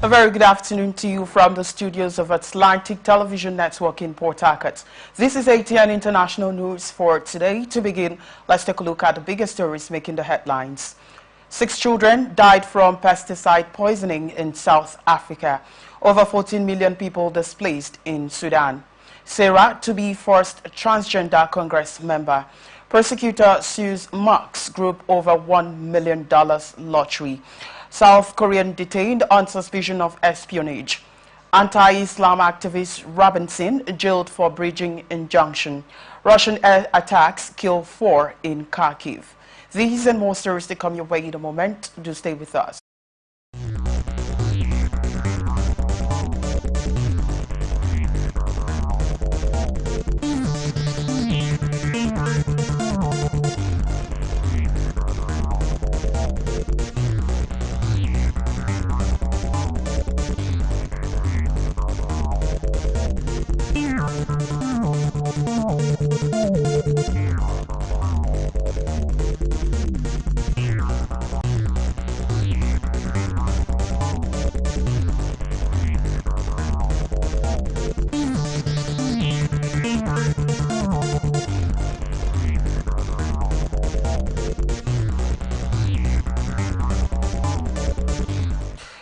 A very good afternoon to you from the studios of Atlantic Television Network in Port Harcourt. This is ATN International News for today. To begin, let's take a look at the biggest stories making the headlines. 6 children died from pesticide poisoning in South Africa. Over 14 million people displaced in Sudan. Sarah to be first transgender Congress member. Prosecutor sues Marx Group over $1 million lottery. South Korean detained on suspicion of espionage. Anti-Islam activist Robinson jailed for breaching injunction. Russian air attacks kill 4 in Kharkiv. These and more stories to come your way in a moment. Do stay with us.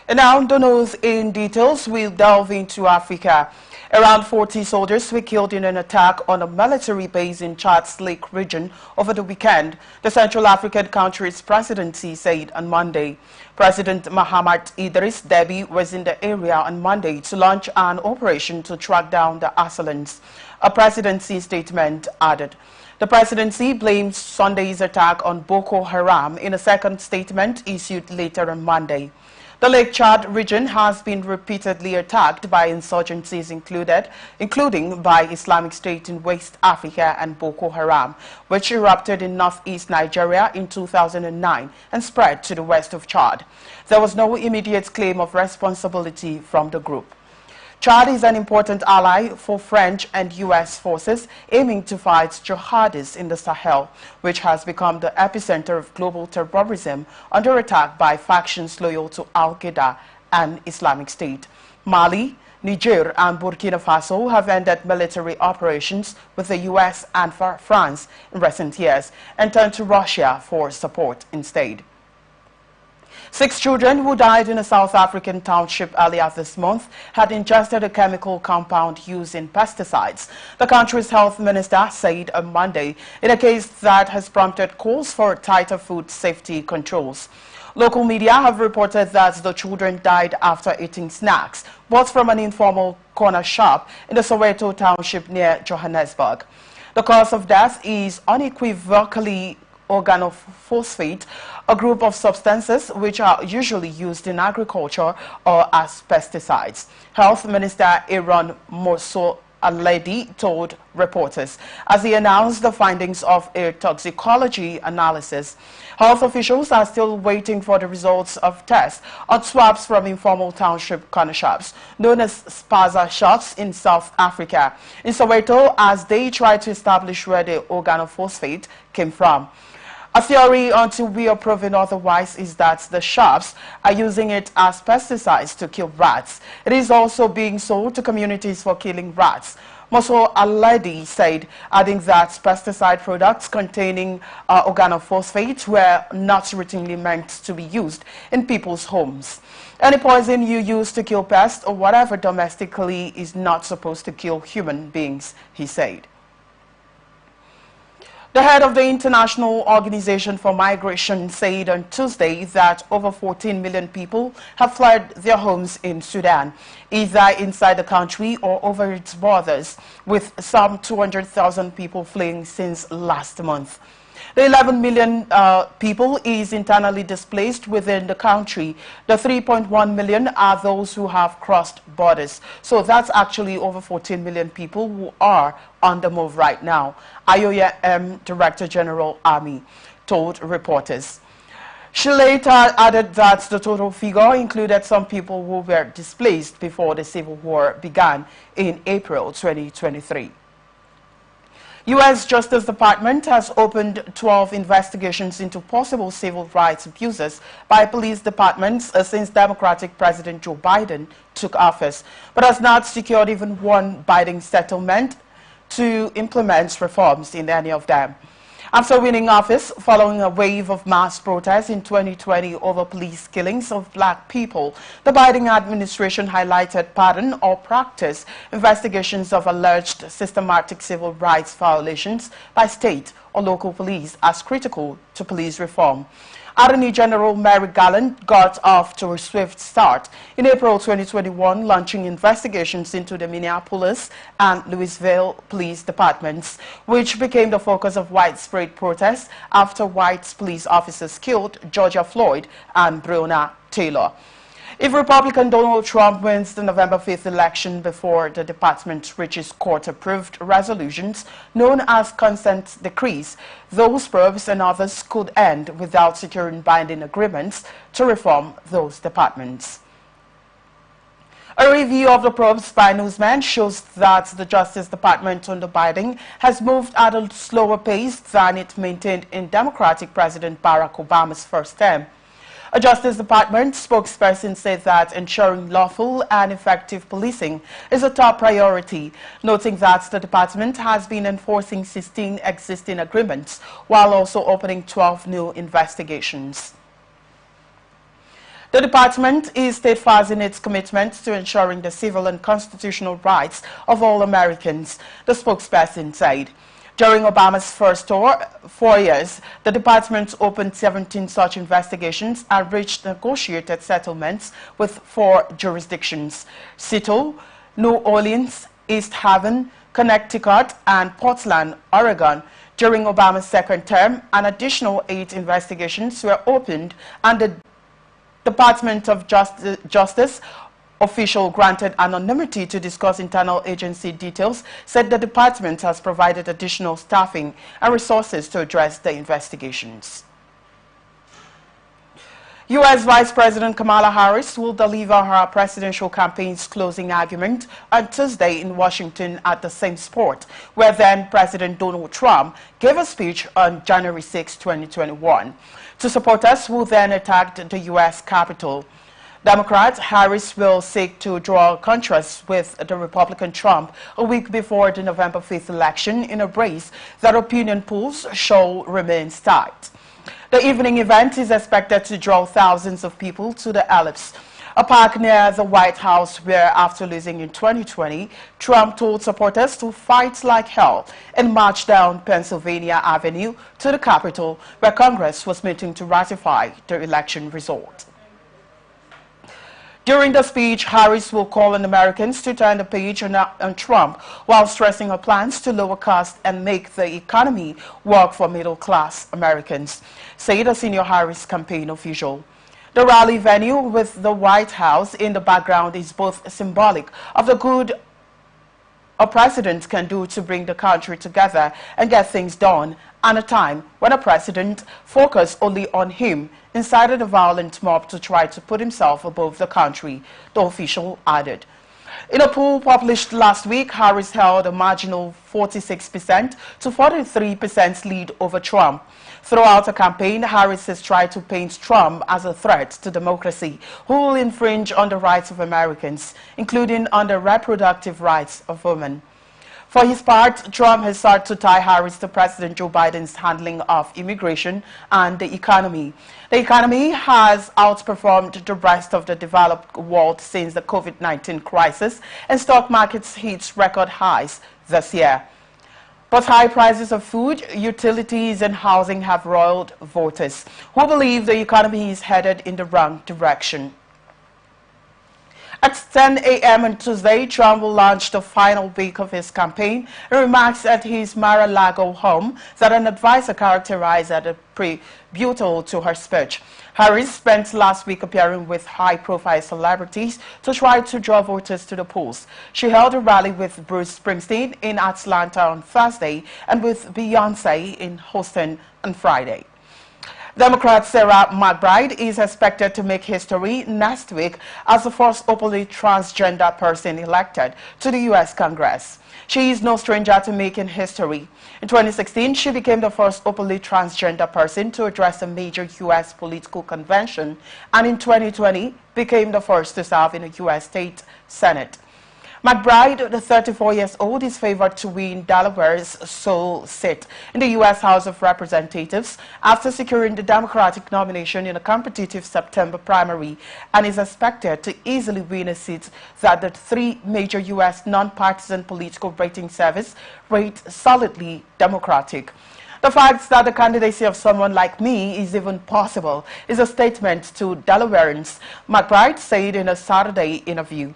And now, the news in details, we'll delve into Africa. Around 40 soldiers were killed in an attack on a military base in Chad's Lake region over the weekend, the Central African country's presidency said on Monday. President Mahamat Idris Deby was in the area on Monday to launch an operation to track down the assailants. A presidency statement added. The presidency blames Sunday's attack on Boko Haram in a second statement issued later on Monday. The Lake Chad region has been repeatedly attacked by insurgencies including by Islamic State in West Africa and Boko Haram, which erupted in northeast Nigeria in 2009 and spread to the west of Chad. There was no immediate claim of responsibility from the group. Chad is an important ally for French and U.S. forces aiming to fight jihadists in the Sahel, which has become the epicenter of global terrorism under attack by factions loyal to Al-Qaeda and Islamic State. Mali, Niger and Burkina Faso have ended military operations with the U.S. and France in recent years and turned to Russia for support instead. 6 children who died in a South African township earlier this month had ingested a chemical compound used in pesticides, the country's health minister said on Monday, in a case that has prompted calls for tighter food safety controls. Local media have reported that the children died after eating snacks bought from an informal corner shop in the Soweto township near Johannesburg. The cause of death is unequivocally organophosphate, a group of substances which are usually used in agriculture or as pesticides. Health Minister Aaron Moso-Aledi told reporters as he announced the findings of a toxicology analysis. Health officials are still waiting for the results of tests on swabs from informal township corner shops, known as spaza shops in South Africa, in Soweto, as they try to establish where the organophosphate came from. A theory until we are proven otherwise is that the shops are using it as pesticides to kill rats. It is also being sold to communities for killing rats. Moso-Aledi said, adding that pesticide products containing organophosphate were not routinely meant to be used in people's homes. Any poison you use to kill pests or whatever domestically is not supposed to kill human beings, he said. The head of the International Organization for Migration said on Tuesday that over 14 million people have fled their homes in Sudan, either inside the country or over its borders, with some 200,000 people fleeing since last month. The 11 million people is internally displaced within the country. The 3.1 million are those who have crossed borders. So that's actually over 14 million people who are on the move right now, IOM Director General Army told reporters. She later added that the total figure included some people who were displaced before the civil war began in April 2023. U.S. Justice Department has opened 12 investigations into possible civil rights abuses by police departments since Democratic President Joe Biden took office, but has not secured even one binding settlement to implement reforms in any of them. After winning office, following a wave of mass protests in 2020 over police killings of black people, the Biden administration highlighted pattern or practice investigations of alleged systematic civil rights violations by state or local police as critical to police reform. Attorney General Merrick Garland got off to a swift start in April 2021, launching investigations into the Minneapolis and Louisville police departments, which became the focus of widespread protests after white police officers killed Georgia Floyd and Breonna Taylor. If Republican Donald Trump wins the November 5th election before the department reaches court-approved resolutions known as consent decrees, those probes and others could end without securing binding agreements to reform those departments. A review of the probes by newsmen shows that the Justice Department under Biden has moved at a slower pace than it maintained in Democratic President Barack Obama's first term. A Justice Department spokesperson said that ensuring lawful and effective policing is a top priority, noting that the department has been enforcing 16 existing agreements while also opening 12 new investigations. The department is steadfast in its commitment to ensuring the civil and constitutional rights of all Americans, the spokesperson said. During Obama's first 4 years, the department opened 17 such investigations and reached negotiated settlements with 4 jurisdictions: Seattle, New Orleans, East Haven, Connecticut, and Portland, Oregon. During Obama's second term, an additional 8 investigations were opened, and the Department of Justice official granted anonymity to discuss internal agency details said the department has provided additional staffing and resources to address the investigations. U.S. Vice President Kamala Harris will deliver her presidential campaign's closing argument on Tuesday in Washington at the same spot where then President Donald Trump gave a speech on January 6, 2021, to supporters who then attacked the U.S. Capitol. Democrat Harris will seek to draw contrast with the Republican Trump a week before the November 5th election in a race that opinion polls show remains tight. The evening event is expected to draw thousands of people to the Ellipse, a park near the White House where, after losing in 2020, Trump told supporters to fight like hell and march down Pennsylvania Avenue to the Capitol, where Congress was meeting to ratify the election result. During the speech, Harris will call on Americans to turn the page on Trump while stressing her plans to lower costs and make the economy work for middle-class Americans, said a senior Harris campaign official. The rally venue with the White House in the background is both symbolic of the good a president can do to bring the country together and get things done, and a time when a president focused only on him incited a violent mob to try to put himself above the country, the official added. In a poll published last week, Harris held a marginal 46% to 43% lead over Trump. Throughout the campaign, Harris has tried to paint Trump as a threat to democracy who will infringe on the rights of Americans, including on the reproductive rights of women. For his part, Trump has sought to tie Harris to President Joe Biden's handling of immigration and the economy. The economy has outperformed the rest of the developed world since the COVID-19 crisis, and stock markets hit record highs this year. But high prices of food, utilities, and housing have roiled voters who believe the economy is headed in the wrong direction. At 10 a.m. on Tuesday, Trump will launch the final week of his campaign and remarks at his Mar-a-Lago home that an advisor characterized as a rebuttal to her speech. Harris spent last week appearing with high-profile celebrities to try to draw voters to the polls. She held a rally with Bruce Springsteen in Atlanta on Thursday and with Beyoncé in Houston on Friday. Democrat Sarah McBride is expected to make history next week as the first openly transgender person elected to the U.S. Congress. She is no stranger to making history. In 2016, she became the first openly transgender person to address a major U.S. political convention, and in 2020 became the first to serve in a U.S. state Senate. McBride, the 34-year-old, is favored to win Delaware's sole seat in the U.S. House of Representatives after securing the Democratic nomination in a competitive September primary, and is expected to easily win a seat that the three major U.S. non-partisan political rating service rate solidly Democratic. The fact that the candidacy of someone like me is even possible is a statement to Delawareans, McBride said in a Saturday interview.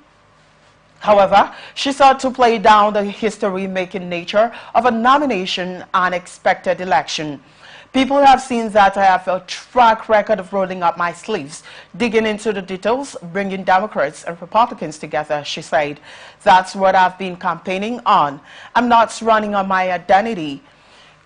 However, she sought to play down the history-making nature of a nomination and expected election. People have seen that I have a track record of rolling up my sleeves, digging into the details, bringing Democrats and Republicans together, she said. That's what I've been campaigning on. I'm not running on my identity.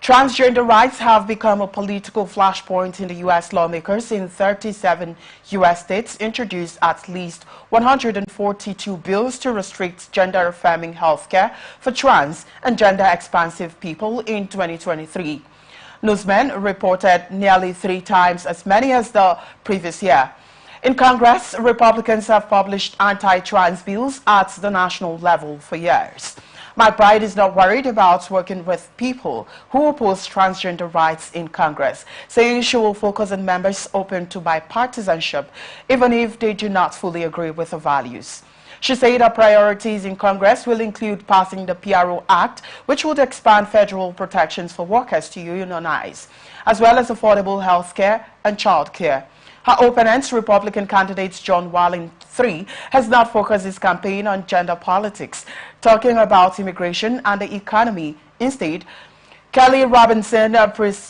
Transgender rights have become a political flashpoint in the U.S. Lawmakers in 37 U.S. states introduced at least 142 bills to restrict gender-affirming health care for trans and gender-expansive people in 2023. Newsmen reported nearly 3 times as many as the previous year. In Congress, Republicans have published anti-trans bills at the national level for years. McBride is not worried about working with people who oppose transgender rights in Congress, saying she will focus on members open to bipartisanship, even if they do not fully agree with her values. She said her priorities in Congress will include passing the PRO Act, which would expand federal protections for workers to unionize, as well as affordable health care and child care. Her opponent, Republican candidate John Wallen III, has not focused his campaign on gender politics, talking about immigration and the economy. Instead, Kelly Robinson,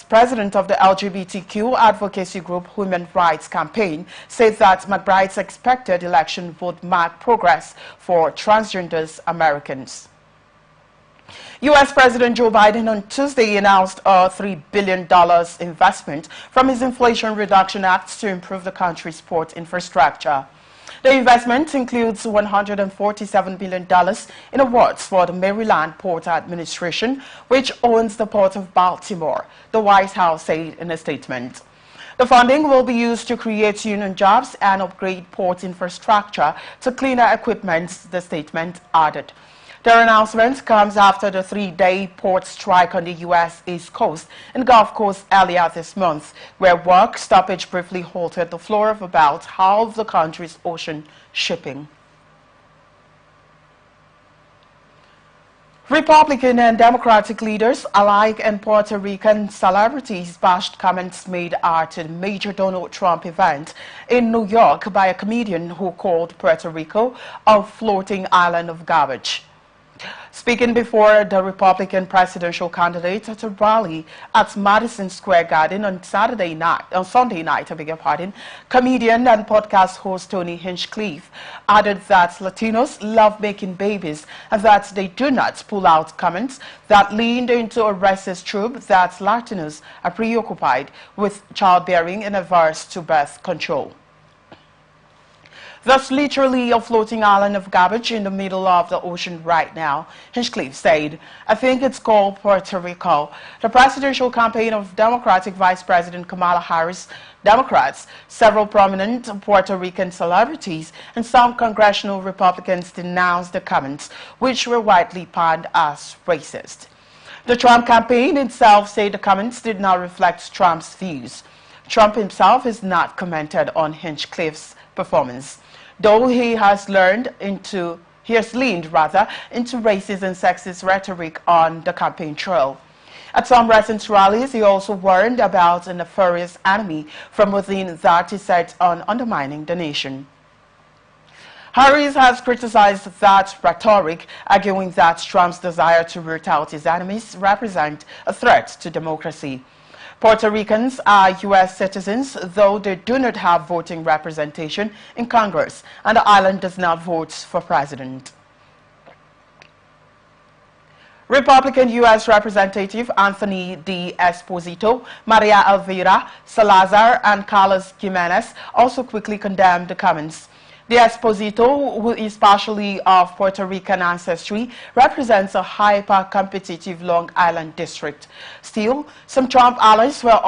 president of the LGBTQ advocacy group Human Rights Campaign, said that McBride's expected election would mark progress for transgender Americans. U.S. President Joe Biden on Tuesday announced a $3 billion investment from his Inflation Reduction Act to improve the country's port infrastructure. The investment includes $147 billion in awards for the Maryland Port Administration, which owns the Port of Baltimore, the White House said in a statement. The funding will be used to create union jobs and upgrade port infrastructure to cleaner equipment, the statement added. The announcement comes after the 3-day port strike on the U.S. East Coast and Gulf Coast earlier this month, where work stoppage briefly halted the flow of about half the country's ocean shipping. Republican and Democratic leaders alike and Puerto Rican celebrities bashed comments made at a major Donald Trump event in New York by a comedian who called Puerto Rico a floating island of garbage. Speaking before the Republican presidential candidate at a rally at Madison Square Garden on Sunday night, comedian and podcast host Tony Hinchcliffe added that Latinos love making babies and that they do not pull out comments that leaned into a racist trope that Latinos are preoccupied with childbearing and averse to birth control. Thus literally a floating island of garbage in the middle of the ocean right now, Hinchcliffe said. I think it's called Puerto Rico. The presidential campaign of Democratic Vice President Kamala Harris, Democrats, several prominent Puerto Rican celebrities, and some congressional Republicans denounced the comments, which were widely panned as racist. The Trump campaign itself said the comments did not reflect Trump's views. Trump himself has not commented on Hinchcliffe's performance, though he has leaned into racist and sexist rhetoric on the campaign trail. At some recent rallies, he also warned about a nefarious enemy from within that he set on undermining the nation. Harris has criticized that rhetoric, arguing that Trump's desire to root out his enemies represents a threat to democracy. Puerto Ricans are U.S. citizens, though they do not have voting representation in Congress, and the island does not vote for president. Republican U.S. Representative Anthony D. Esposito, Maria Elvira Salazar, and Carlos Jimenez also quickly condemned the comments. De Esposito, who is partially of Puerto Rican ancestry, represents a hyper-competitive Long Island district. Still, some Trump allies were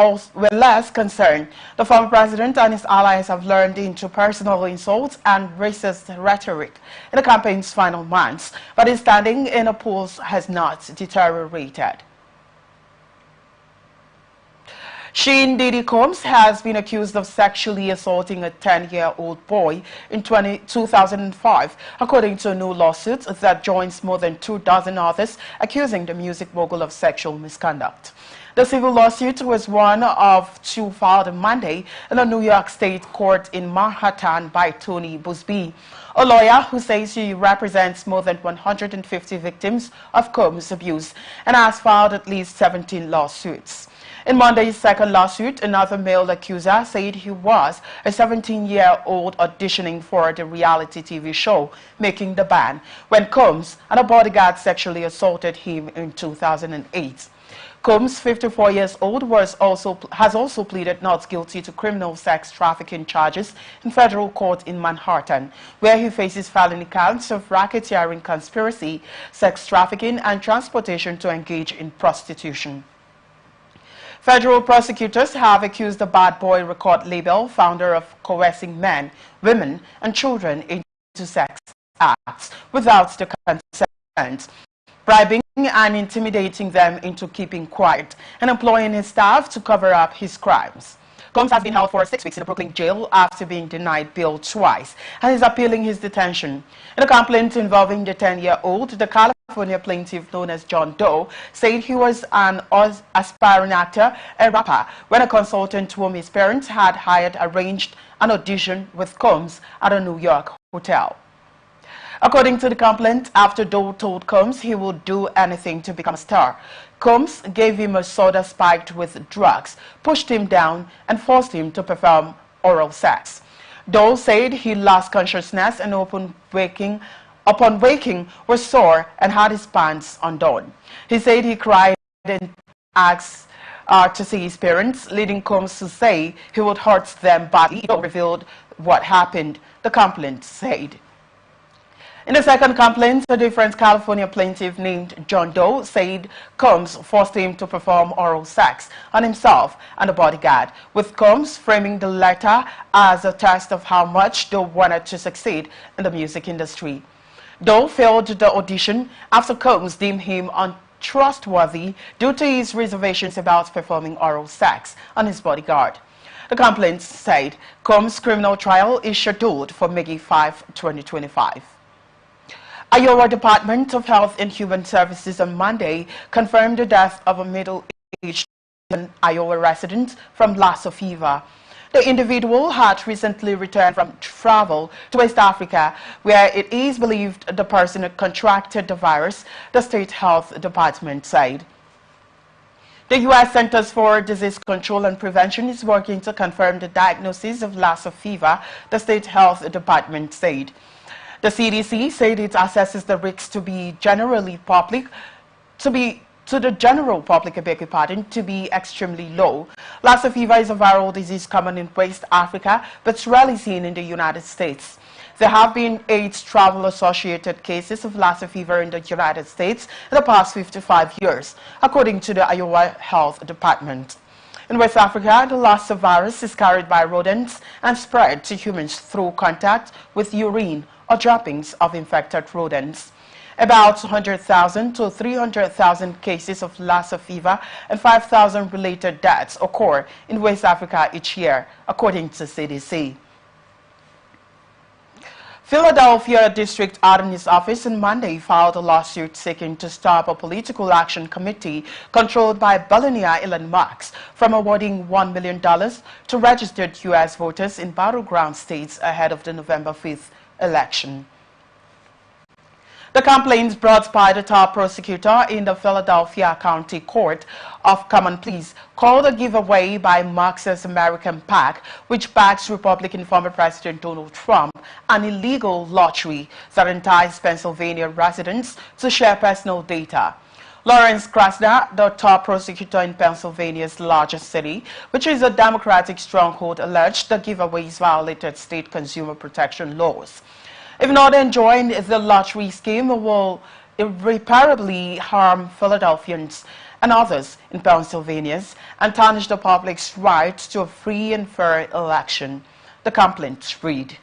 less concerned. The former president and his allies have learned into personal insults and racist rhetoric in the campaign's final months, but his standing in the polls has not deteriorated. Sheen Diddy Combs has been accused of sexually assaulting a 10-year-old boy in 2005, according to a new lawsuit that joins more than 24 others accusing the music mogul of sexual misconduct. The civil lawsuit was one of two filed on Monday in a New York State court in Manhattan by Tony Busby, a lawyer who says he represents more than 150 victims of Combs' abuse and has filed at least 17 lawsuits. In Monday's second lawsuit, another male accuser said he was a 17-year-old auditioning for the reality TV show Making the Band when Combs and a bodyguard sexually assaulted him in 2008. Combs, 54 years old, has also pleaded not guilty to criminal sex trafficking charges in federal court in Manhattan, where he faces felony counts of racketeering, conspiracy, sex trafficking, and transportation to engage in prostitution. Federal prosecutors have accused the Bad Boy record label founder of coercing men, women, and children into sex acts without the consent, bribing and intimidating them into keeping quiet, and employing his staff to cover up his crimes. Combs has been held for 6 weeks in a Brooklyn jail after being denied bail twice and is appealing his detention. In a complaint involving the 10-year-old, the California plaintiff known as John Doe said he was an aspiring actor and rapper when a consultant whom his parents had hired arranged an audition with Combs at a New York hotel. According to the complaint, after Doe told Combs he would do anything to become a star, Combs gave him a soda spiked with drugs, pushed him down, and forced him to perform oral sex. Doe said he lost consciousness and upon waking was sore and had his pants undone. He said he cried and asked to see his parents, leading Combs to say he would hurt them badly. Doe revealed what happened, the complaint said. In the second complaint, a different California plaintiff named John Doe said Combs forced him to perform oral sex on himself and a bodyguard, with Combs framing the letter as a test of how much Doe wanted to succeed in the music industry. Doe failed the audition after Combs deemed him untrustworthy due to his reservations about performing oral sex on his bodyguard. The complaint said Combs' criminal trial is scheduled for May 5, 2025. Iowa Department of Health and Human Services on Monday confirmed the death of a middle-aged Iowa resident from Lassa fever. The individual had recently returned from travel to West Africa, where it is believed the person had contracted the virus, the state health department said. The U.S. Centers for Disease Control and Prevention is working to confirm the diagnosis of Lassa fever, the state health department said. The CDC said it assesses the risks to the general public, to be extremely low. Lassa fever is a viral disease common in West Africa, but rarely seen in the United States. There have been 8 travel-associated cases of Lassa fever in the United States in the past 55 years, according to the Iowa Health Department. In West Africa, the Lassa virus is carried by rodents and spread to humans through contact with urine or droppings of infected rodents. About 100,000 to 300,000 cases of Lassa fever and 5,000 related deaths occur in West Africa each year, according to CDC. Philadelphia District Attorney's Office on Monday filed a lawsuit seeking to stop a political action committee controlled by billionaire Elon Musk from awarding $1 million to registered U.S. voters in battleground states ahead of the November 5th election. The complaints brought by the top prosecutor in the Philadelphia County Court of Common Pleas called a giveaway by Musk's American PAC, which backs Republican former President Donald Trump, an illegal lottery that enticed Pennsylvania residents to share personal data. Lawrence Krasner, the top prosecutor in Pennsylvania's largest city, which is a Democratic stronghold, alleged the giveaways violated state consumer protection laws. If not enjoined, the lottery scheme will irreparably harm Philadelphians and others in Pennsylvania and tarnish the public's right to a free and fair election. The complaints read.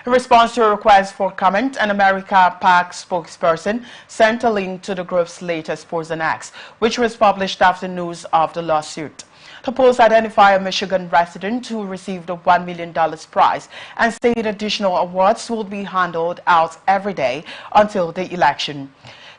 In response to a request for comment, an America PAC spokesperson sent a link to the group's latest post and acts, which was published after news of the lawsuit. The post identified a Michigan resident who received a $1 million prize and stated additional awards will be handed out every day until the election.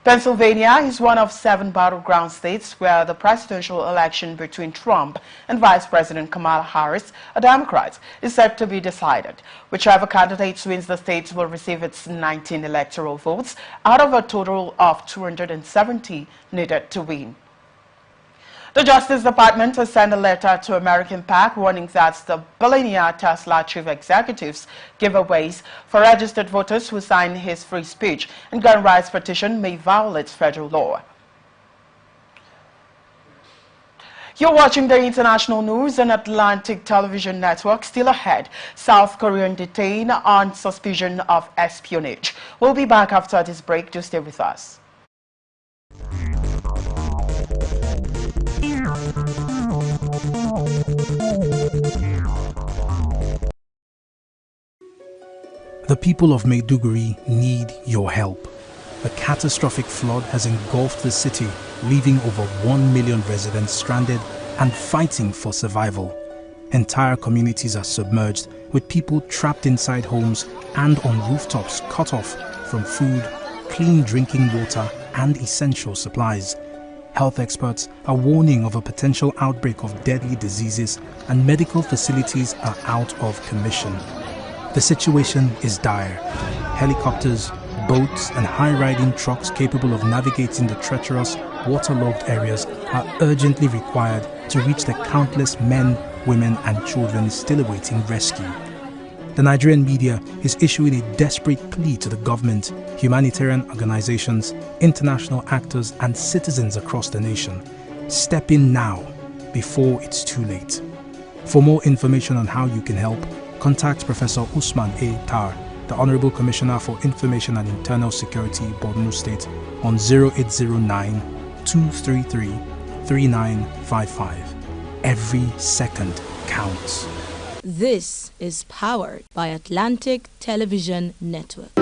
Pennsylvania is one of 7 battleground states where the presidential election between Trump and Vice President Kamala Harris, a Democrat, is set to be decided. Whichever candidate wins the state will receive its 19 electoral votes out of a total of 270 needed to win. The Justice Department has sent a letter to American PAC warning that the billionaire Tesla chief executive's giveaways for registered voters who sign his free speech and gun rights petition may violate federal law. You're watching the international news on Atlantic Television Network. Still ahead, South Korean detained on suspicion of espionage. We'll be back after this break. Do stay with us. The people of Maiduguri need your help. A catastrophic flood has engulfed the city, leaving over 1 million residents stranded and fighting for survival. Entire communities are submerged, with people trapped inside homes and on rooftops cut off from food, clean drinking water and essential supplies. Health experts are warning of a potential outbreak of deadly diseases, and medical facilities are out of commission. The situation is dire. Helicopters, boats and high-riding trucks capable of navigating the treacherous, waterlogged areas are urgently required to reach the countless men, women and children still awaiting rescue. The Nigerian media is issuing a desperate plea to the government, humanitarian organizations, international actors and citizens across the nation. Step in now, before it's too late. For more information on how you can help, contact Professor Usman A. Tar, the Honorable Commissioner for Information and Internal Security, Borno State, on 0809-233-3955. Every second counts. This is powered by Atlantic Television Network.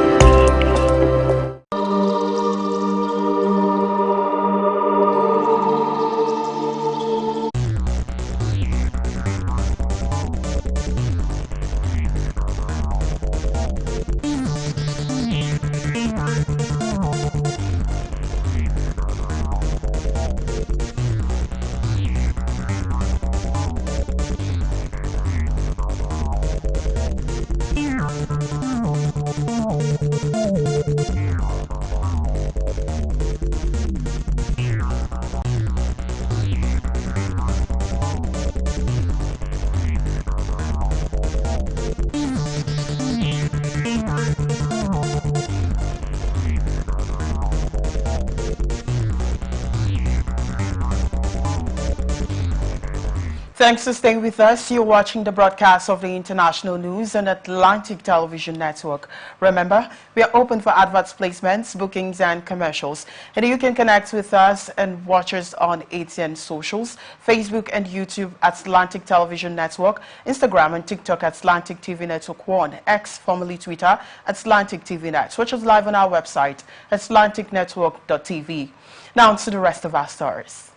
Thanks for staying with us. You're watching the broadcast of the international news on Atlantic Television Network. Remember, we are open for adverts, placements, bookings and commercials. And you can connect with us and watch us on ATN socials, Facebook and YouTube at Atlantic Television Network, Instagram and TikTok at Atlantic TV Network 1, X, formerly Twitter, at Atlantic TV Net. Watch us live on our website, atlanticnetwork.tv. Now to the rest of our stories.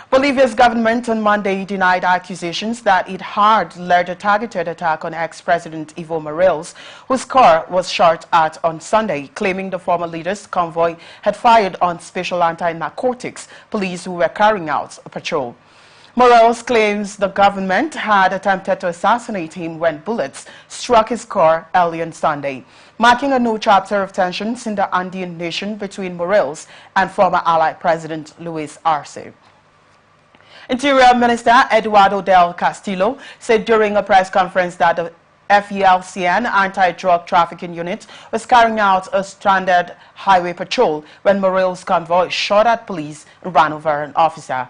Bolivia's government on Monday denied accusations that it had led a targeted attack on ex-President Evo Morales, whose car was shot at on Sunday, claiming the former leader's convoy had fired on special anti-narcotics police who were carrying out a patrol. Morales claims the government had attempted to assassinate him when bullets struck his car early on Sunday, marking a new chapter of tensions in the Andean nation between Morales and former ally President Luis Arce. Interior Minister Eduardo del Castillo said during a press conference that the FELCN anti-drug trafficking unit was carrying out a stranded highway patrol when Morale's convoy shot at police and ran over an officer.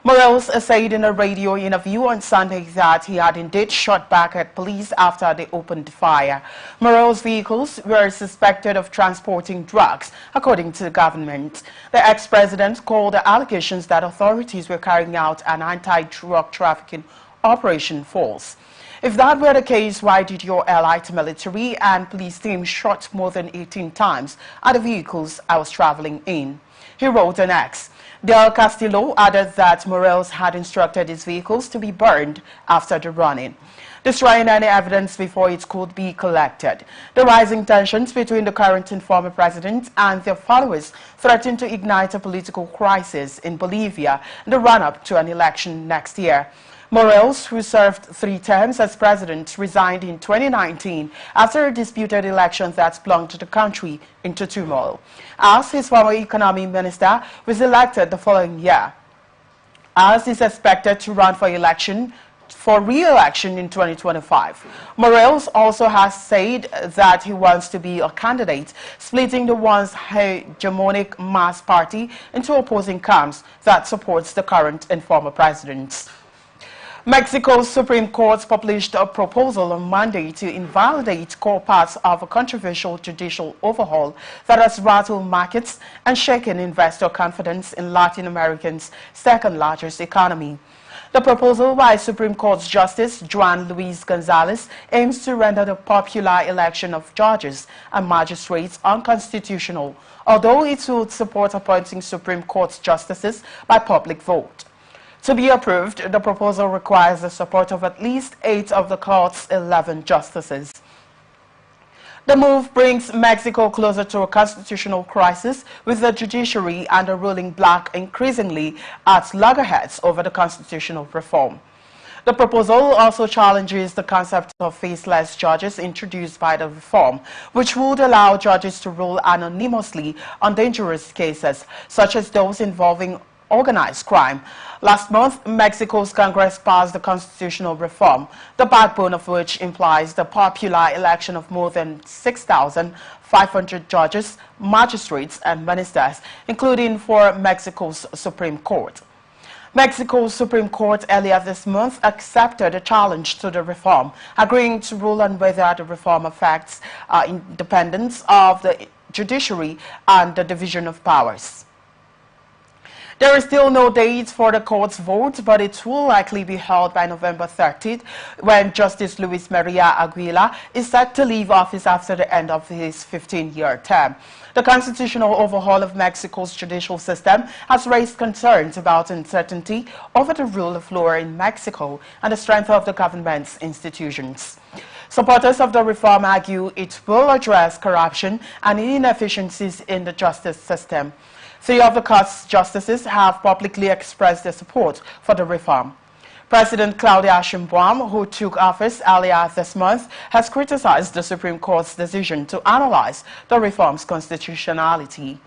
Morales said in a radio interview on Sunday that he had indeed shot back at police after they opened fire. Morales' vehicles were suspected of transporting drugs, according to the government. The ex-president called the allegations that authorities were carrying out an anti-drug trafficking operation false. If that were the case, why did your allied military and police team shot more than 18 times at the vehicles I was traveling in? He wrote on X. Del Castillo added that Morales had instructed his vehicles to be burned after the run-in, destroying any evidence before it could be collected. The rising tensions between the current and former president and their followers threaten to ignite a political crisis in Bolivia in the run-up to an election next year. Morales, who served 3 terms as president, resigned in 2019 after a disputed election that plunged the country into turmoil, as his former economy minister was elected the following year. As is expected to run for re-election in 2025. Morales also has said that he wants to be a candidate, splitting the once hegemonic Mass Party into opposing camps that supports the current and former presidents. Mexico's Supreme Court published a proposal on Monday to invalidate core parts of a controversial judicial overhaul that has rattled markets and shaken investor confidence in Latin America's second-largest economy. The proposal by Supreme Court Justice Juan Luis Gonzalez aims to render the popular election of judges and magistrates unconstitutional, although it would support appointing Supreme Court justices by public vote. To be approved, the proposal requires the support of at least 8 of the court's 11 justices. The move brings Mexico closer to a constitutional crisis, with the judiciary and the ruling bloc increasingly at loggerheads over the constitutional reform. The proposal also challenges the concept of faceless judges introduced by the reform, which would allow judges to rule anonymously on dangerous cases, such as those involving organized crime. Last month, Mexico's Congress passed the constitutional reform, the backbone of which implies the popular election of more than 6,500 judges, magistrates, and ministers, including for Mexico's Supreme Court. Mexico's Supreme Court earlier this month accepted a challenge to the reform, agreeing to rule on whether the reform affects independence of the judiciary and the division of powers. There is still no date for the court's vote, but it will likely be held by November 30th, when Justice Luis Maria Aguila is set to leave office after the end of his 15-year term. The constitutional overhaul of Mexico's judicial system has raised concerns about uncertainty over the rule of law in Mexico and the strength of the government's institutions. Supporters of the reform argue it will address corruption and inefficiencies in the justice system. 3 of the court's justices have publicly expressed their support for the reform. President Claudia Sheinbaum, who took office earlier this month, has criticized the Supreme Court's decision to analyze the reform's constitutionality.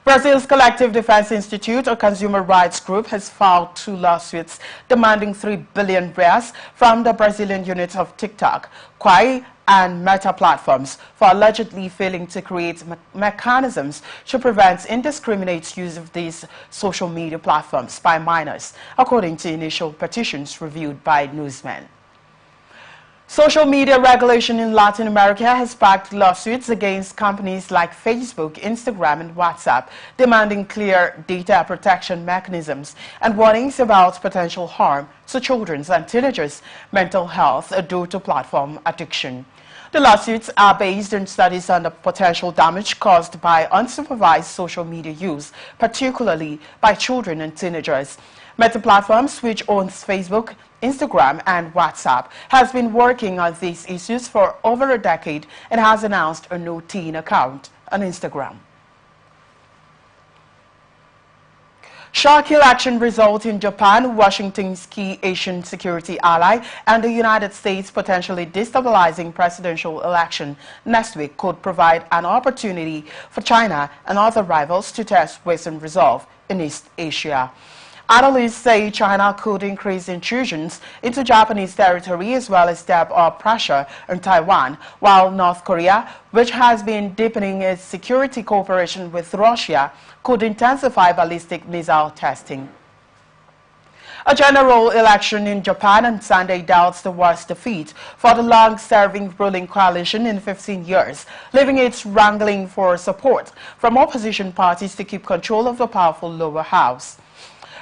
Brazil's Collective Defense Institute, a consumer rights group, has filed 2 lawsuits demanding 3 billion reais from the Brazilian unit of TikTok, Quai, and Meta platforms for allegedly failing to create mechanisms to prevent indiscriminate use of these social media platforms by minors, according to initial petitions reviewed by newsmen. Social media regulation in Latin America has sparked lawsuits against companies like Facebook, Instagram, and WhatsApp, demanding clear data protection mechanisms and warnings about potential harm to children's and teenagers' mental health due to platform addiction. The lawsuits are based on studies on the potential damage caused by unsupervised social media use, particularly by children and teenagers. Meta Platforms, which owns Facebook, Instagram, and WhatsApp, has been working on these issues for over a decade and has announced a no teen account on Instagram. Shock election result in Japan, Washington's key Asian security ally, and the United States potentially destabilizing presidential election next week could provide an opportunity for China and other rivals to test Western resolve in East Asia. Analysts say China could increase intrusions into Japanese territory as well as step up pressure on Taiwan, while North Korea, which has been deepening its security cooperation with Russia, could intensify ballistic missile testing. A general election in Japan on Sunday dealt the worst defeat for the long-serving ruling coalition in 15 years, leaving it wrangling for support from opposition parties to keep control of the powerful lower house.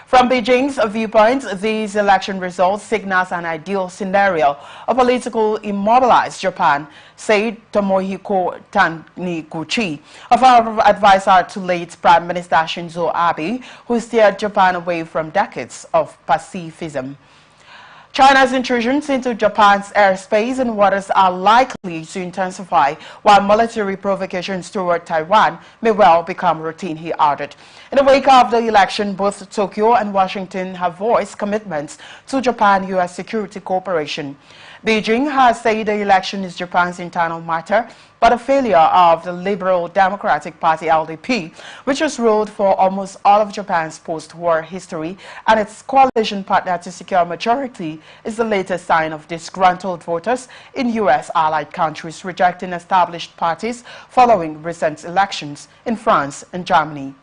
From Beijing's viewpoint, these election results signals an ideal scenario of political immobilized Japan, said Tomohiko Taniguchi, a former advisor to late Prime Minister Shinzo Abe, who steered Japan away from decades of pacifism. China's intrusions into Japan's airspace and waters are likely to intensify, while military provocations toward Taiwan may well become routine, he added. In the wake of the election, both Tokyo and Washington have voiced commitments to Japan-U.S. security cooperation. Beijing has said the election is Japan's internal matter, but a failure of the Liberal Democratic Party LDP, which has ruled for almost all of Japan's post-war history, and its coalition partner to secure a majority, is the latest sign of disgruntled voters in U.S. allied countries rejecting established parties following recent elections in France and Germany.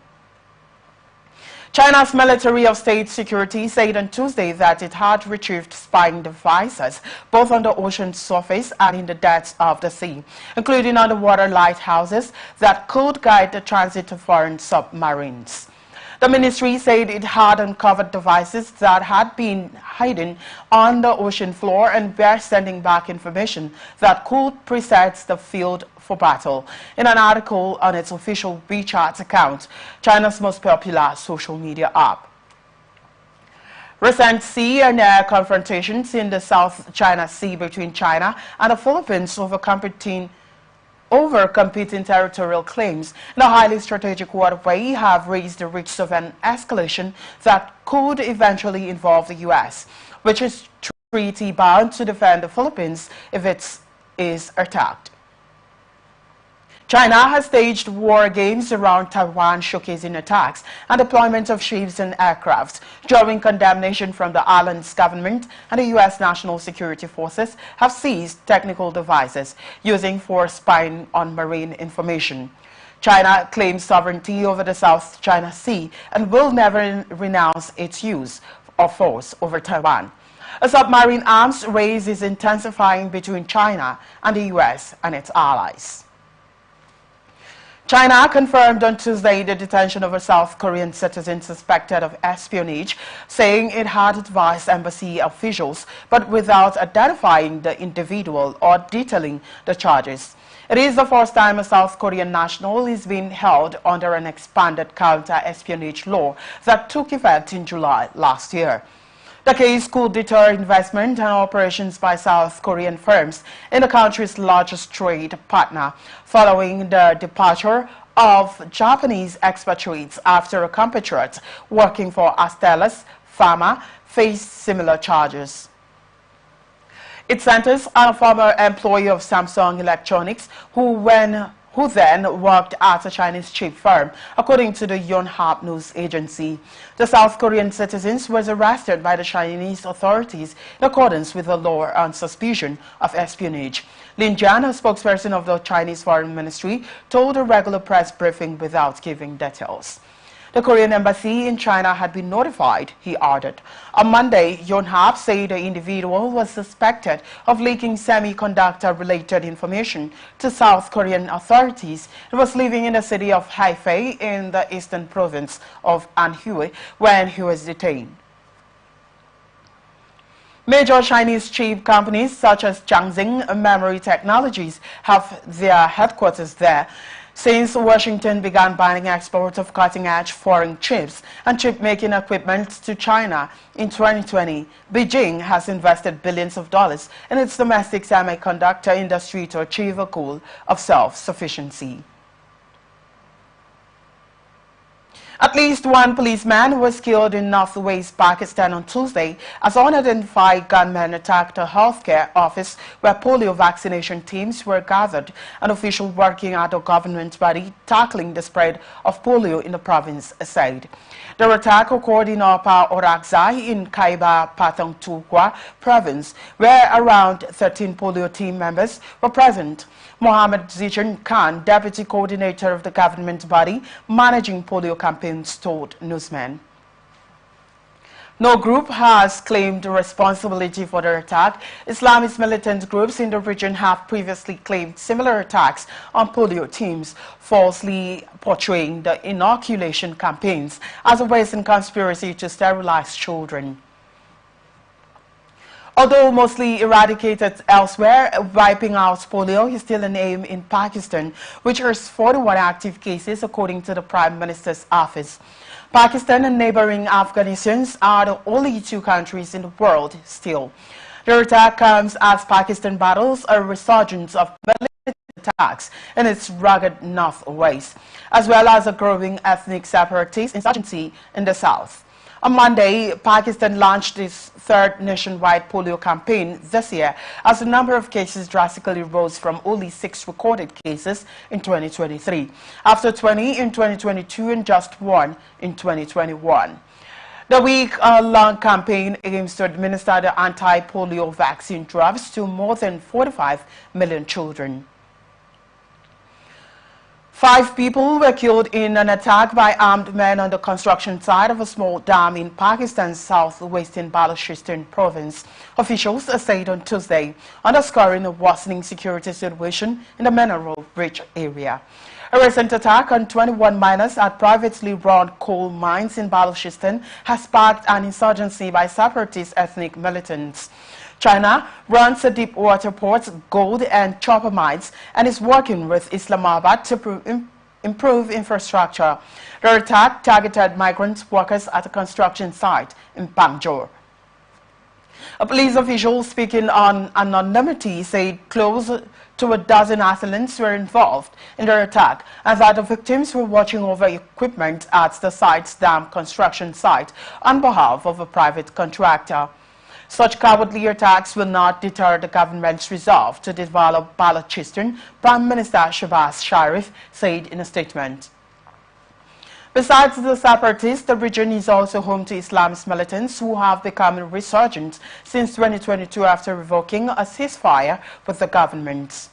China's Military of State Security said on Tuesday that it had retrieved spying devices both on the ocean surface and in the depths of the sea, including underwater lighthouses that could guide the transit of foreign submarines. The ministry said it had uncovered devices that had been hiding on the ocean floor and were sending back information that could preset the field for battle. In an article on its official WeChat account, China's most popular social media app. Recent sea and air confrontations in the South China Sea between China and the Philippines over competing territorial claims in a highly strategic waterway have raised the risks of an escalation that could eventually involve the U.S., which is treaty-bound to defend the Philippines if it is attacked. China has staged war games around Taiwan, showcasing attacks and deployment of ships and aircraft, drawing condemnation from the island's government, and the U.S. National Security Forces have seized technical devices using for spying on marine information. China claims sovereignty over the South China Sea and will never renounce its use of force over Taiwan. A submarine arms race is intensifying between China and the U.S. and its allies. China confirmed on Tuesday the detention of a South Korean citizen suspected of espionage, saying it had advised embassy officials, but without identifying the individual or detailing the charges. It is the first time a South Korean national is being held under an expanded counter-espionage law that took effect in July last year. The case could deter investment and operations by South Korean firms in the country's largest trade partner, following the departure of Japanese expatriates after a compatriot working for Astellas Pharma faced similar charges. It centers on a former employee of Samsung Electronics who then worked at a Chinese chip firm, according to the Yonhap news agency. The South Korean citizen was arrested by the Chinese authorities in accordance with the law on suspicion of espionage. Lin Jian, a spokesperson of the Chinese Foreign Ministry, told a regular press briefing without giving details. The Korean embassy in China had been notified, he added. On Monday, Yonhap said the individual was suspected of leaking semiconductor-related information to South Korean authorities and was living in the city of Hefei in the eastern province of Anhui when he was detained. Major Chinese chip companies such as Jiangxing Memory Technologies have their headquarters there. Since Washington began banning exports of cutting-edge foreign chips and chip-making equipment to China in 2020, Beijing has invested billions of dollars in its domestic semiconductor industry to achieve a goal of self-sufficiency. At least one policeman was killed in northwest Pakistan on Tuesday as unidentified gunmen attacked a healthcare office where polio vaccination teams were gathered, an official working at a government body tackling the spread of polio in the province said. The attack occurred in Upper Orakzai in Khyber Pakhtunkhwa province, where around 13 polio team members were present. Mohammed Zijan Khan, deputy coordinator of the government body managing polio campaigns, told newsmen. No group has claimed responsibility for the attack. Islamist militant groups in the region have previously claimed similar attacks on polio teams, falsely portraying the inoculation campaigns as a Western conspiracy to sterilize children. Although mostly eradicated elsewhere, wiping out polio is still an aim in Pakistan, which has 41 active cases according to the Prime Minister's office. Pakistan and neighboring Afghanistan are the only two countries in the world still. The attack comes as Pakistan battles a resurgence of militant attacks in its rugged northwest, as well as a growing ethnic separatist insurgency in the south. On Monday, Pakistan launched its third nationwide polio campaign this year as the number of cases drastically rose from only 6 recorded cases in 2023, after 20 in 2022 and just 1 in 2021. The week-long campaign aims to administer the anti-polio vaccine drops to more than 45 million children. 5 people were killed in an attack by armed men on the construction site of a small dam in Pakistan's southwestern Balochistan province, officials said on Tuesday, underscoring a worsening security situation in the mineral-rich area. A recent attack on 21 miners at privately run coal mines in Balochistan has sparked an insurgency by separatist ethnic militants. China runs a deep water ports, gold and copper mines, and is working with Islamabad to improve infrastructure. The attack targeted migrant workers at a construction site in Bangalore. A police official speaking on anonymity said close to a dozen assailants were involved in the attack and that the victims were watching over equipment at the site's dam construction site on behalf of a private contractor. Such cowardly attacks will not deter the government's resolve to develop Balochistan, Prime Minister Shehbaz Sharif said in a statement. Besides the separatists, the region is also home to Islamist militants who have become resurgent since 2022 after revoking a ceasefire with the government.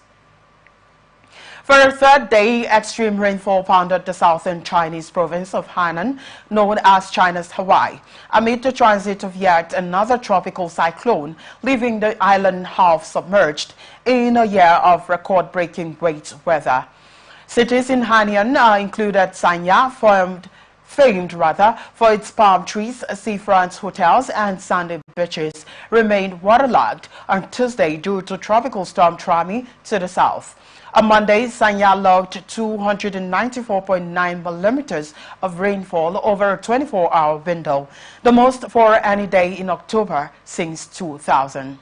For a third day, extreme rainfall pounded the southern Chinese province of Hainan, known as China's Hawaii, amid the transit of yet another tropical cyclone, leaving the island half submerged in a year of record-breaking wet weather. Cities in Hainan included Sanya, famed for its palm trees, seafront hotels and sandy beaches, remained waterlogged on Tuesday due to Tropical Storm Trami to the south. On Monday, Sanya logged 294.9 millimeters of rainfall over a 24-hour window, the most for any day in October since 2000.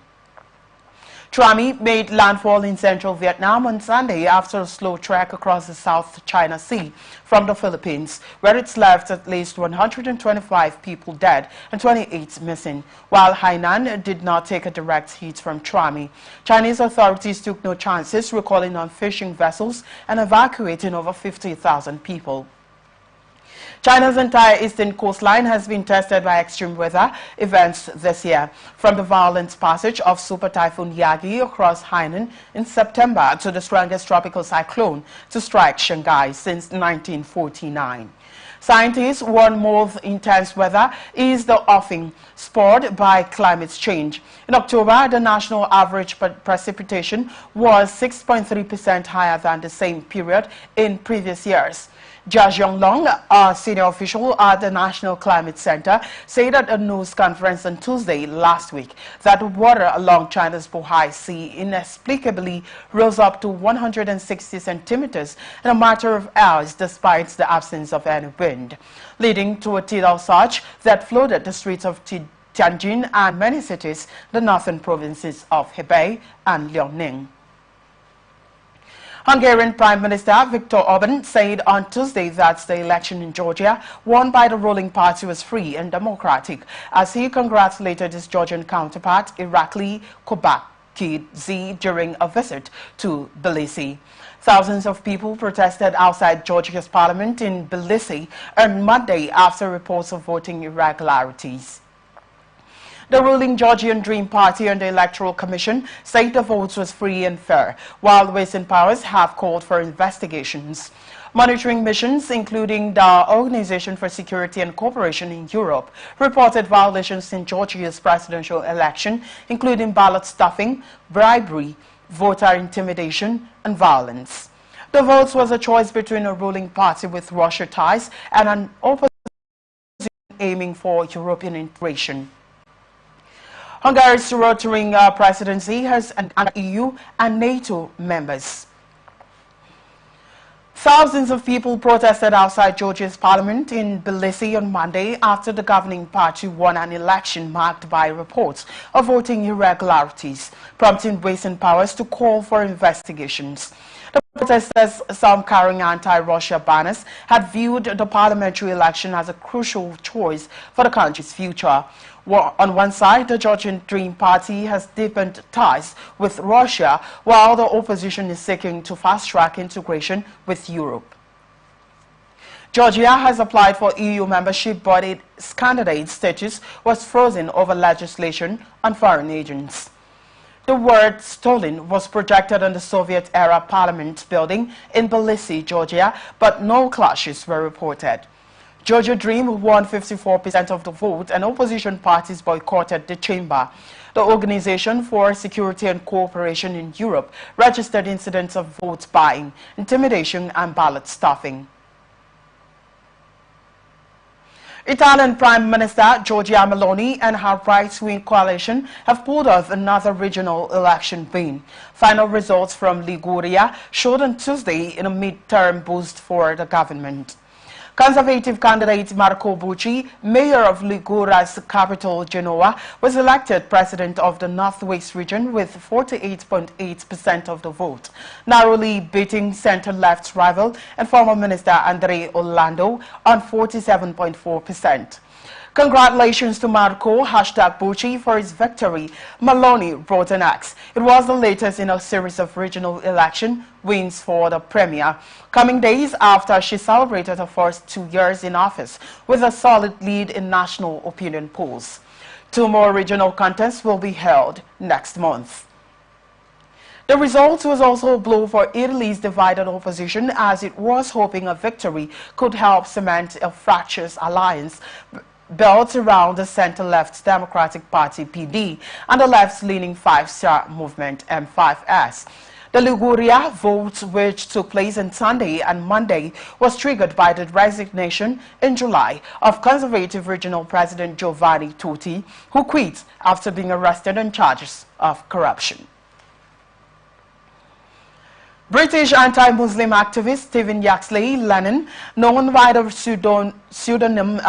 Trami made landfall in central Vietnam on Sunday after a slow trek across the South China Sea from the Philippines, where it's left at least 125 people dead and 28 missing, while Hainan did not take a direct hit from Trami. Chinese authorities took no chances, recalling on fishing vessels and evacuating over 50,000 people. China's entire eastern coastline has been tested by extreme weather events this year, from the violent passage of Super Typhoon Yagi across Hainan in September to the strongest tropical cyclone to strike Shanghai since 1949. Scientists warn more intense weather is the offing spurred by climate change. In October, the national average precipitation was 6.3% higher than the same period in previous years. Jia Zhonglong, a senior official at the National Climate Center, said at a news conference on Tuesday last week that water along China's Bohai Sea inexplicably rose up to 160 centimeters in a matter of hours despite the absence of any wind, leading to a tidal surge that flooded the streets of Tianjin and many cities, the northern provinces of Hebei and Liaoning. Hungarian Prime Minister Viktor Orban said on Tuesday that the election in Georgia won by the ruling party was free and democratic, as he congratulated his Georgian counterpart Irakli Kobakidze during a visit to Tbilisi. Thousands of people protested outside Georgia's parliament in Tbilisi on Monday after reports of voting irregularities. The ruling Georgian Dream Party and the Electoral Commission said the votes was free and fair, while recent powers have called for investigations. Monitoring missions, including the Organization for Security and Cooperation in Europe, reported violations in Georgia's presidential election, including ballot stuffing, bribery, voter intimidation, and violence. The votes was a choice between a ruling party with Russia ties and an opposition aiming for European integration. Hungary's rotating presidency has an EU and NATO members. Thousands of people protested outside Georgia's parliament in Tbilisi on Monday after the governing party won an election marked by reports of voting irregularities, prompting recent powers to call for investigations. The protesters, some carrying anti-Russia banners, had viewed the parliamentary election as a crucial choice for the country's future. On one side, the Georgian Dream Party has deepened ties with Russia, while the opposition is seeking to fast-track integration with Europe. Georgia has applied for EU membership, but its candidate status was frozen over legislation on foreign agents. The word "stolen" was projected on the Soviet-era parliament building in Tbilisi, Georgia, but no clashes were reported. Georgia Dream won 54% of the vote, and opposition parties boycotted the chamber. The Organization for Security and Cooperation in Europe registered incidents of vote buying, intimidation, and ballot stuffing. Italian Prime Minister Giorgia Meloni and her right-wing coalition have pulled off another regional election win. Final results from Liguria showed on Tuesday in a mid-term boost for the government. Conservative candidate Marco Bucci, mayor of Liguria's capital Genoa, was elected president of the Northwest region with 48.8% of the vote, narrowly beating center-left rival and former minister Andrea Orlando on 47.4%. Congratulations to Marco, #Bucci, for his victory, Meloni wrote an X. It was the latest in a series of regional election wins for the premier, coming days after she celebrated her first 2 years in office with a solid lead in national opinion polls. 2 more regional contests will be held next month. The result was also a blow for Italy's divided opposition, as it was hoping a victory could help cement a fractious alliance built around the center-left Democratic Party (PD) and the left-leaning Five Star Movement (M5S). The Liguria vote, which took place on Sunday and Monday, was triggered by the resignation in July of Conservative Regional President Giovanni Totti, who quit after being arrested on charges of corruption. British anti-Muslim activist Stephen Yaxley-Lennon, known by the pseudonym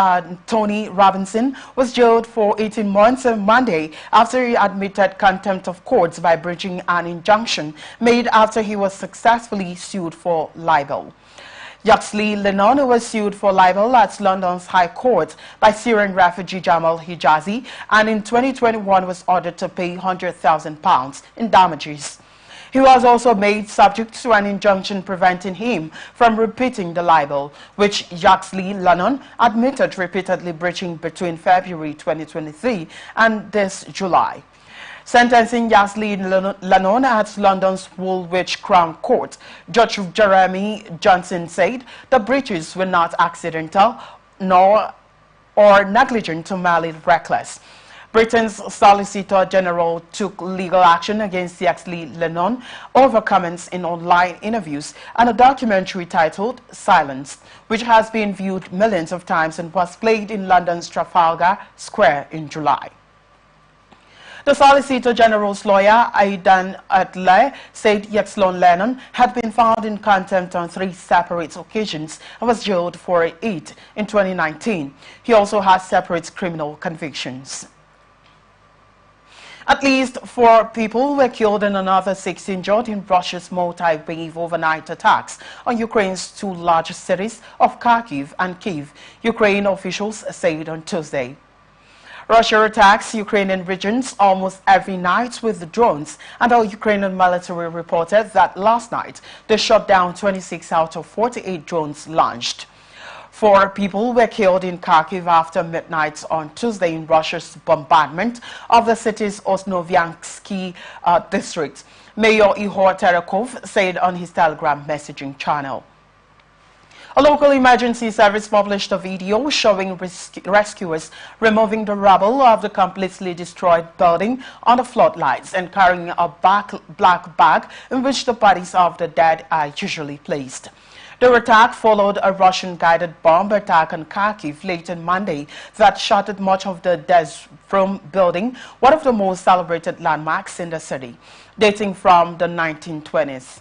Tony Robinson, was jailed for 18 months on Monday after he admitted contempt of courts by breaching an injunction made after he was successfully sued for libel. Yaxley-Lennon was sued for libel at London's High Court by Syrian refugee Jamal Hijazi, and in 2021 was ordered to pay £100,000 in damages. He was also made subject to an injunction preventing him from repeating the libel, which Yaxley-Lennon admitted repeatedly breaching between February 2023 and this July. Sentencing Yaxley-Lennon at London's Woolwich Crown Court, Judge Jeremy Johnson said the breaches were not accidental or negligent, merely reckless. Britain's Solicitor General took legal action against Yaxley-Lennon over comments in online interviews and a documentary titled Silence, which has been viewed millions of times and was played in London's Trafalgar Square in July. The Solicitor General's lawyer, Aidan Adler, said Yaxley-Lennon had been found in contempt on 3 separate occasions and was jailed for 8 in 2019. He also has separate criminal convictions. At least 4 people were killed and another 6 injured in Russia's multi-wave overnight attacks on Ukraine's 2 largest cities of Kharkiv and Kyiv, Ukraine officials said on Tuesday. Russia attacks Ukrainian regions almost every night with drones, and the Ukrainian military reported that last night they shot down 26 out of 48 drones launched. 4 people were killed in Kharkiv after midnight on Tuesday in Russia's bombardment of the city's Osnoviansky district, Mayor Ihor Terekov said on his Telegram messaging channel. A local emergency service published a video showing rescuers removing the rubble of the completely destroyed building on the floodlights and carrying a black bag in which the bodies of the dead are usually placed. The attack followed a Russian-guided bomb attack on Kharkiv late on Monday that shattered much of the Dezhrom building, one of the most celebrated landmarks in the city, dating from the 1920s.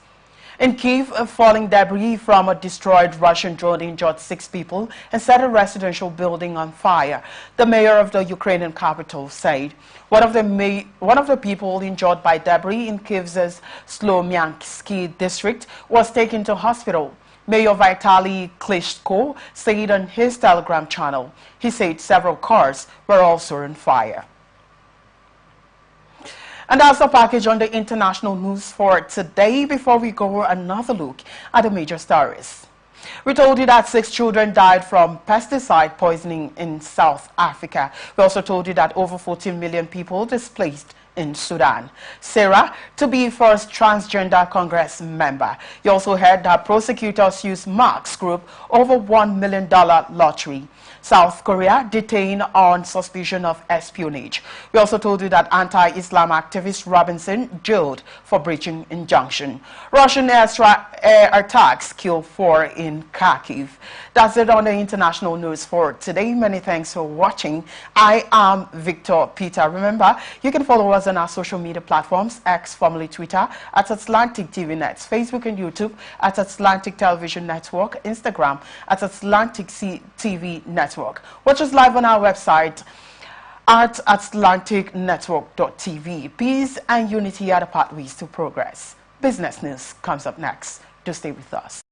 In Kyiv, falling debris from a destroyed Russian drone injured 6 people and set a residential building on fire, the mayor of the Ukrainian capital said. One of the people injured by debris in Kyiv's Slomiansky district was taken to hospital. Mayor Vitaly Klitschko said on his Telegram channel. He said several cars were also on fire. And that's the package on the international news for today. Before we go, another look at the major stories. We told you that 6 children died from pesticide poisoning in South Africa. We also told you that over 14 million people displaced in Sudan. Sarah to be first transgender Congress member. You also heard that prosecutors use Mark's group over $1 million lottery. South Korea detained on suspicion of espionage. We also told you that anti-Islam activist Robinson jailed for breaching injunction. Russian air attacks killed 4 in Kharkiv. That's it on the international news for today. Many thanks for watching. I am Victor Peter. Remember, you can follow us on our social media platforms, X, formerly Twitter, at Atlantic TV Nets, Facebook and YouTube at Atlantic Television Network, Instagram at Atlantic TV Network. Watch us live on our website at atlanticnetwork.tv. Peace and unity are the pathways to progress. Business news comes up next. Do stay with us.